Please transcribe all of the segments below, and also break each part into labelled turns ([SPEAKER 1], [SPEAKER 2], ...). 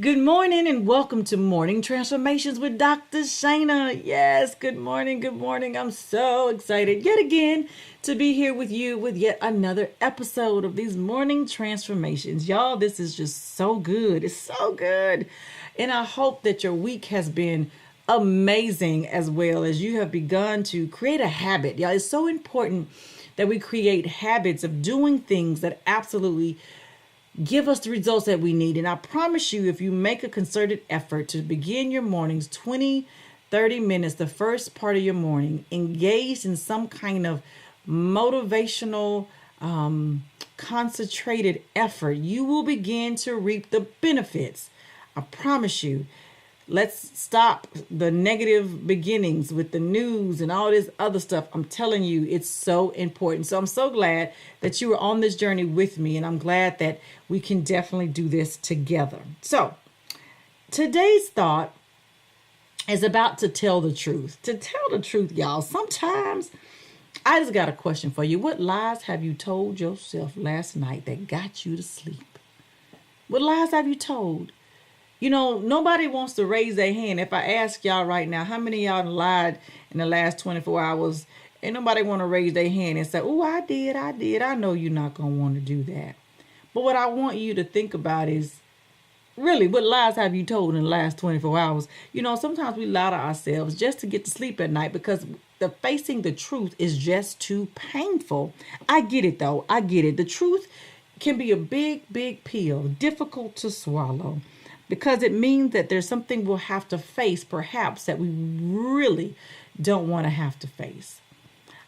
[SPEAKER 1] Good morning and welcome to Morning Transformations with Dr. Shana. Yes, good morning, good morning. I'm so excited yet again to be here with you with yet another episode of these Morning Transformations. Y'all, this is just so good. It's so good. And I hope that your week has been amazing as well as you have begun to create a habit. Y'all, it's so important that we create habits of doing things that absolutely give us the results that we need. And I promise you, if you make a concerted effort to begin your mornings 20, 30 minutes, the first part of your morning, engaged in some kind of motivational, concentrated effort, you will begin to reap the benefits. I promise you. Let's stop the negative beginnings with the news and all this other stuff. I'm telling you, it's so important. So I'm so glad that you were on this journey with me, and I'm glad that we can definitely do this together. So today's thought is about to tell the truth. To tell the truth, y'all, sometimes I just got a question for you. What lies have you told yourself last night that got you to sleep? What lies have you told? You know, nobody wants to raise their hand. If I ask y'all right now, how many of y'all lied in the last 24 hours? Ain't nobody want to raise their hand and say, oh, I did. I know you're not going to want to do that. But what I want you to think about is, really, what lies have you told in the last 24 hours? You know, sometimes we lie to ourselves just to get to sleep at night because facing the truth is just too painful. I get it, though. I get it. The truth can be a big, big pill, difficult to swallow, because it means that there's something we'll have to face, perhaps, that we really don't want to have to face.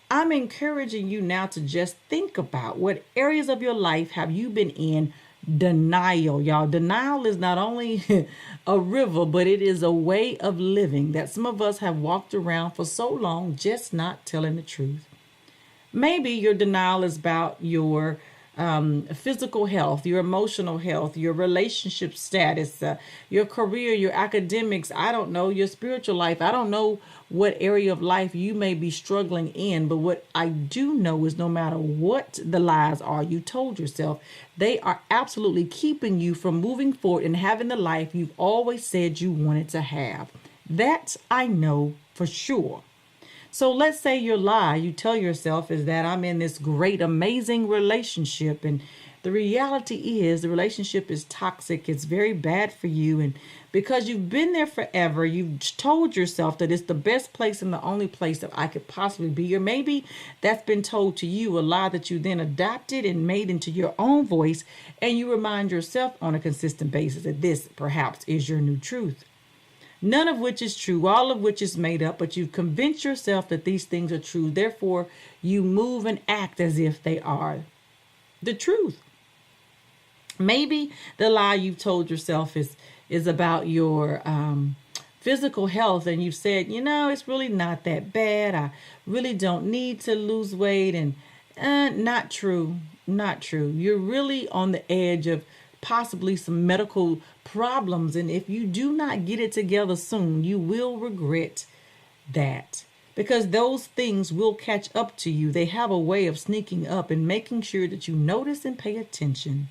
[SPEAKER 1] I'm encouraging you now to just think about what areas of your life have you been in denial, y'all. Denial is not only a river, but it is a way of living that some of us have walked around for so long, just not telling the truth. Maybe your denial is about your physical health, your emotional health, your relationship status, your career, your academics. I don't know, your spiritual life. I don't know what area of life you may be struggling in, but what I do know is no matter what the lies are you told yourself, they are absolutely keeping you from moving forward and having the life you've always said you wanted to have. That I know for sure. So let's say your lie you tell yourself is that I'm in this great, amazing relationship. And the reality is the relationship is toxic. It's very bad for you. And because you've been there forever, you've told yourself that it's the best place and the only place that I could possibly be. Or maybe that's been told to you, a lie that you then adopted and made into your own voice. And you remind yourself on a consistent basis that this perhaps is your new truth. None of which is true, all of which is made up, but you've convinced yourself that these things are true. Therefore, you move and act as if they are the truth. Maybe the lie you've told yourself is about your physical health, and you've said, you know, it's really not that bad. I really don't need to lose weight, and not true, not true. You're really on the edge of possibly some medical problems. And if you do not get it together soon, you will regret that, because those things will catch up to you. They have a way of sneaking up and making sure that you notice and pay attention.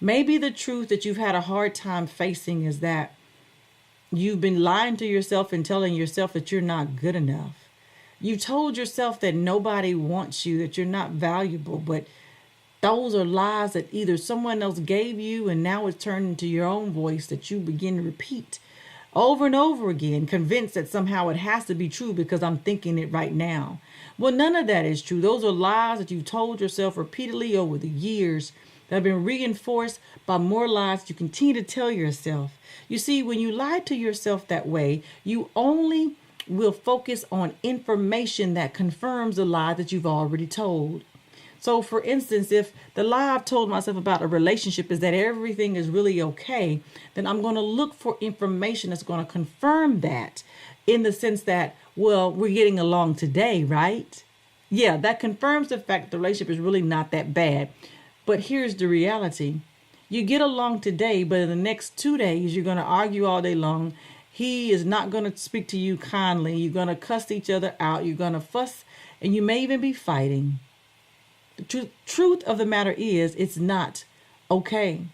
[SPEAKER 1] Maybe the truth that you've had a hard time facing is that you've been lying to yourself and telling yourself that you're not good enough. You told yourself that nobody wants you, that you're not valuable, but those are lies that either someone else gave you and now it's turned into your own voice that you begin to repeat over and over again, convinced that somehow it has to be true because I'm thinking it right now. Well, none of that is true. Those are lies that you've told yourself repeatedly over the years that have been reinforced by more lies you continue to tell yourself. You see, when you lie to yourself that way, you only will focus on information that confirms the lie that you've already told. So, for instance, if the lie I've told myself about a relationship is that everything is really okay, then I'm going to look for information that's going to confirm that, in the sense that, well, we're getting along today, right? Yeah, that confirms the fact the relationship is really not that bad. But here's the reality. You get along today, but in the next 2 days, you're going to argue all day long. He is not going to speak to you kindly. You're going to cuss each other out. You're going to fuss, and you may even be fighting. The truth of the matter is, it's not okay.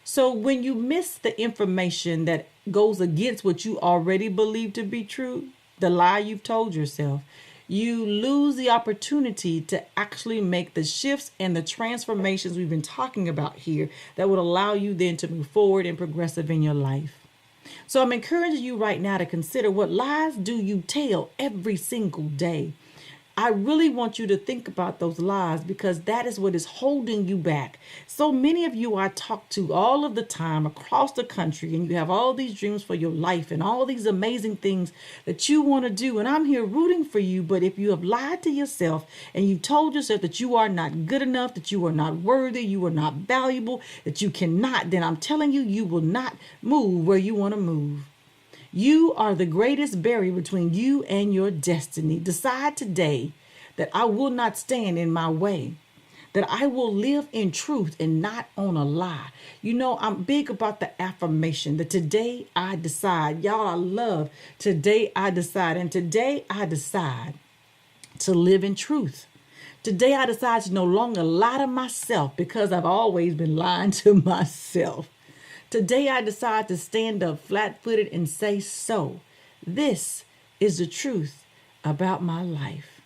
[SPEAKER 1] So when you miss the information that goes against what you already believe to be true, the lie you've told yourself, you lose the opportunity to actually make the shifts and the transformations we've been talking about here that would allow you then to move forward and progressive in your life. So I'm encouraging you right now to consider, what lies do you tell every single day? I really want you to think about those lies, because that is what is holding you back. So many of you I talk to all of the time across the country, and you have all these dreams for your life and all these amazing things that you want to do. And I'm here rooting for you. But if you have lied to yourself and you told yourself that you are not good enough, that you are not worthy, you are not valuable, that you cannot, then I'm telling you, you will not move where you want to move. You are the greatest barrier between you and your destiny. Decide today that I will not stand in my way, that I will live in truth and not on a lie. You know, I'm big about the affirmation that today I decide. Y'all, I love today I decide. And today I decide to live in truth. Today I decide to no longer lie to myself, because I've always been lying to myself. Today I decide to stand up flat-footed and say, so this is the truth about my life.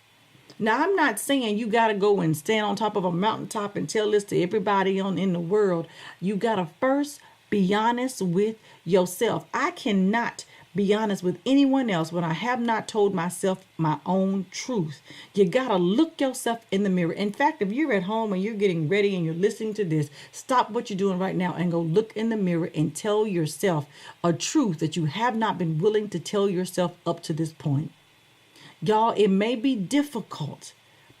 [SPEAKER 1] Now, I'm not saying you got to go and stand on top of a mountaintop and tell this to everybody in the world. You got to first be honest with yourself. I cannot be honest with anyone else when I have not told myself my own truth. You got to look yourself in the mirror. In fact, if you're at home and you're getting ready and you're listening to this, stop what you're doing right now and go look in the mirror and tell yourself a truth that you have not been willing to tell yourself up to this point. Y'all, it may be difficult,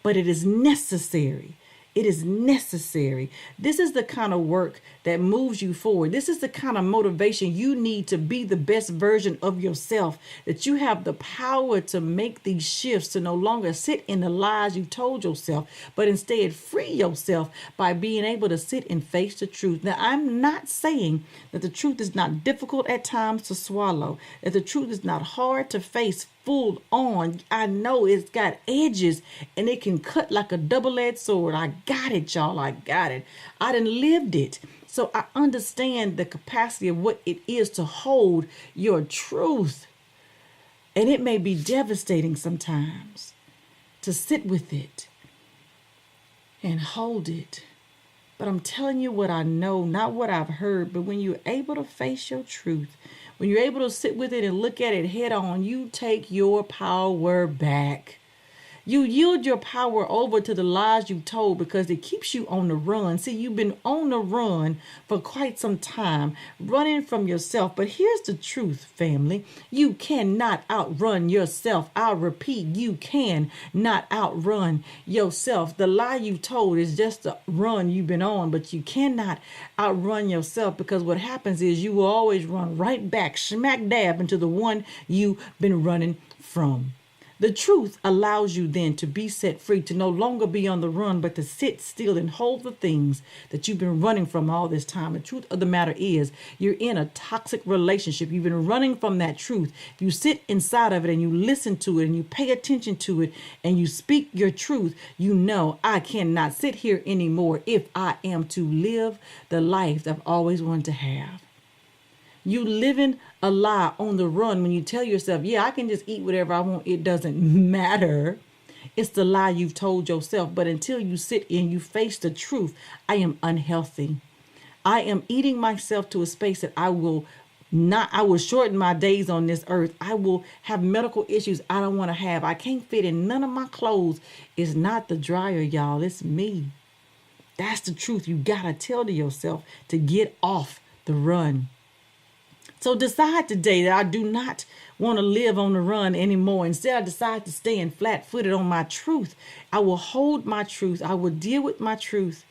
[SPEAKER 1] but it is necessary. It is necessary. This is the kind of work that moves you forward. This is the kind of motivation you need to be the best version of yourself, that you have the power to make these shifts, to no longer sit in the lies you told yourself, but instead free yourself by being able to sit and face the truth. Now, I'm not saying that the truth is not difficult at times to swallow, that the truth is not hard to face full on. I know it's got edges and it can cut like a double-edged sword. I got it, y'all. I got it. I done lived it. So I understand the capacity of what it is to hold your truth. And it may be devastating sometimes to sit with it and hold it. But I'm telling you what I know, not what I've heard. But when you're able to face your truth, when you're able to sit with it and look at it head on, you take your power back. You yield your power over to the lies you told, because it keeps you on the run. See, you've been on the run for quite some time, running from yourself. But here's the truth, family. You cannot outrun yourself. I repeat, you can not outrun yourself. The lie you told is just the run you've been on, but you cannot outrun yourself, because what happens is you will always run right back, smack dab into the one you've been running from. The truth allows you then to be set free, to no longer be on the run, but to sit still and hold the things that you've been running from all this time. The truth of the matter is, you're in a toxic relationship. You've been running from that truth. If you sit inside of it and you listen to it and you pay attention to it and you speak your truth, you know, I cannot sit here anymore if I am to live the life that I've always wanted to have. You living a lie on the run when you tell yourself, yeah, I can just eat whatever I want. It doesn't matter. It's the lie you've told yourself. But until you sit and you face the truth, I am unhealthy. I am eating myself to a space that I will shorten my days on this earth. I will have medical issues I don't want to have. I can't fit in none of my clothes. It's not the dryer, y'all. It's me. That's the truth you got to tell to yourself to get off the run. So decide today that I do not want to live on the run anymore. Instead, I decide to stand flat-footed on my truth. I will hold my truth. I will deal with my truth.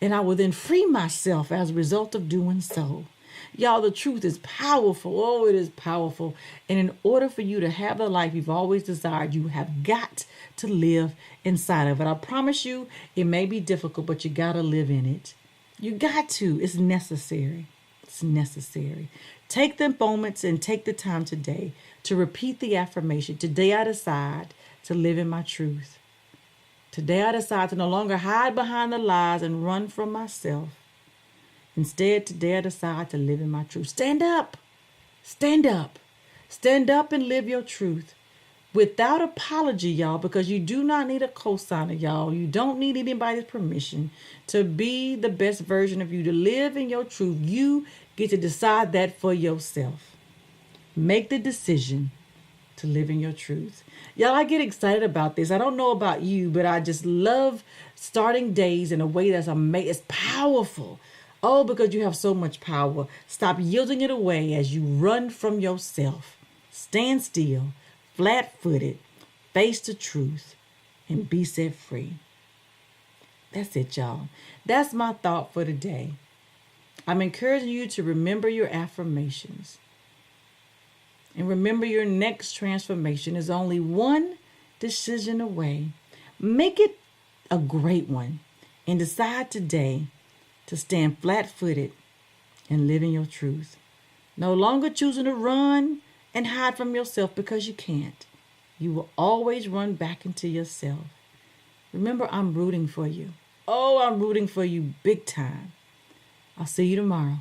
[SPEAKER 1] And I will then free myself as a result of doing so. Y'all, the truth is powerful. Oh, it is powerful. And in order for you to have the life you've always desired, you have got to live inside of it. I promise you, it may be difficult, but you got to live in it. You got to. It's necessary. It's necessary. Take the moments and take the time today to repeat the affirmation. Today I decide to live in my truth. Today I decide to no longer hide behind the lies and run from myself. Instead, today I decide to live in my truth. Stand up. Stand up. Stand up and live your truth. Without apology, y'all, because you do not need a cosigner, y'all. You don't need anybody's permission to be the best version of you, to live in your truth. You get to decide that for yourself. Make the decision to live in your truth. Y'all, I get excited about this. I don't know about you, but I just love starting days in a way that's amazing. It's powerful. Oh, because you have so much power. Stop yielding it away as you run from yourself. Stand still, flat-footed, face the truth, and be set free. That's it, y'all. That's my thought for today. I'm encouraging you to remember your affirmations. And remember, your next transformation is only one decision away. Make it a great one and decide today to stand flat-footed and live in your truth. No longer choosing to run and hide from yourself because you can't. You will always run back into yourself. Remember, I'm rooting for you. Oh, I'm rooting for you big time. I'll see you tomorrow.